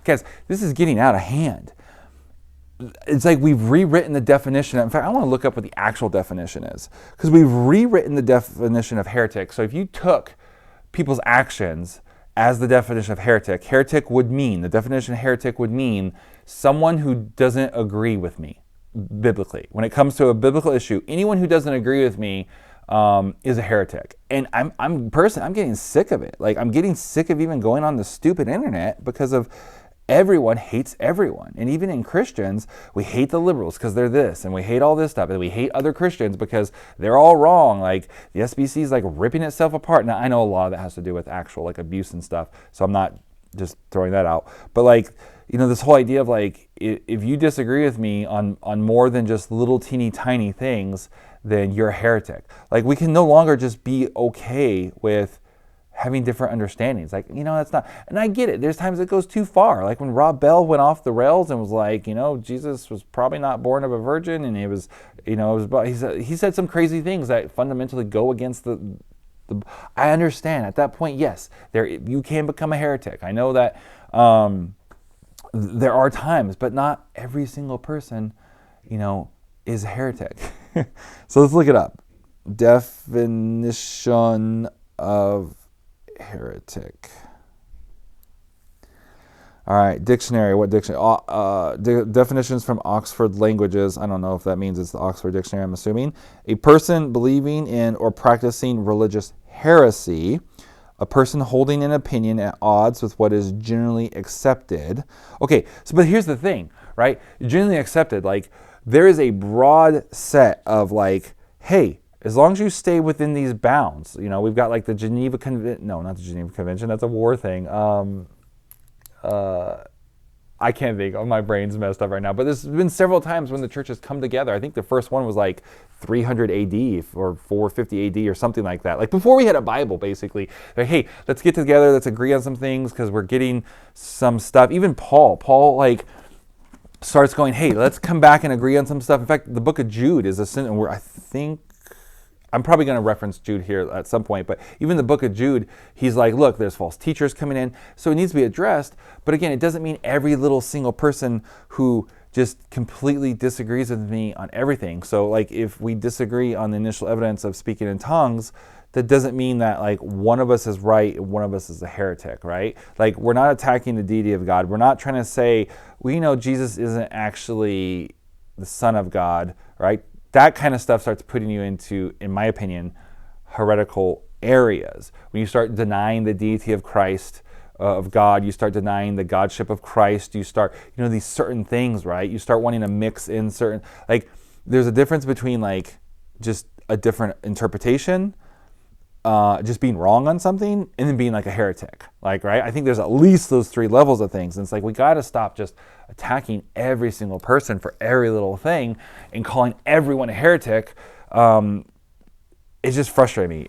Guys, this is getting out of hand. It's like we've rewritten the definition. In fact, I want to look up what the actual definition is, because we've rewritten the definition of heretic. So if you took people's actions as the definition of heretic, the definition of heretic would mean someone who doesn't agree with me biblically. When it comes to a biblical issue, anyone who doesn't agree with me is a heretic. And I'm getting sick of it. Like, I'm getting sick of even going on the stupid internet because of everyone hates everyone. And even in Christians, we hate the liberals because they're this, and we hate all this stuff, and we hate other Christians because they're all wrong. Like, the SBC is like ripping itself apart. Now, I know a lot of that has to do with actual like abuse and stuff, so I'm not just throwing that out. But like, this whole idea of like, if you disagree with me on more than just little teeny tiny things, then you're a heretic. Like, we can no longer just be okay with having different understandings. Like, that's not, and I get it. There's times it goes too far. Like when Rob Bell went off the rails and was like, Jesus was probably not born of a virgin, and he said some crazy things that fundamentally go against the I understand at that point, yes, you can become a heretic. I know that there are times, but not every single person, is a heretic. So let's look it up. Definition of heretic. All right, dictionary. What dictionary? Definitions from Oxford Languages. I don't know if that means it's the Oxford Dictionary, I'm assuming. A person believing in or practicing religious heresy. A person holding an opinion at odds with what is generally accepted. Okay, but here's the thing, right? Generally accepted, like, there is a broad set of like, hey, as long as you stay within these bounds, we've got like the Geneva Convention. No, not the Geneva Convention. That's a war thing. I can't think. Oh, my brain's messed up right now. But there's been several times when the church has come together. I think the first one was like 300 AD or 450 AD or something like that. Like before we had a Bible, basically. Like, hey, let's get together. Let's agree on some things because we're getting some stuff. Even Paul like starts going, hey, let's come back and agree on some stuff. In fact, the book of Jude is a sin where I think, I'm probably going to reference Jude here at some point, but even the book of Jude, he's like, look, there's false teachers coming in, so it needs to be addressed. But again, it doesn't mean every little single person who just completely disagrees with me on everything. So like if we disagree on the initial evidence of speaking in tongues, that doesn't mean that like one of us is right and one of us is a heretic, right? Like, we're not attacking the deity of God. We're not trying to say, we know Jesus isn't actually the Son of God, right? That kind of stuff starts putting you into, in my opinion, heretical areas. When you start denying the deity of Christ, of God, you start denying the godship of Christ, you start, these certain things, right? You start wanting to mix in certain, like, there's a difference between like just a different interpretation, just being wrong on something, and then being like a heretic, like, right? I think there's at least those three levels of things. And it's like, we got to stop just attacking every single person for every little thing and calling everyone a heretic. It's just frustrating me.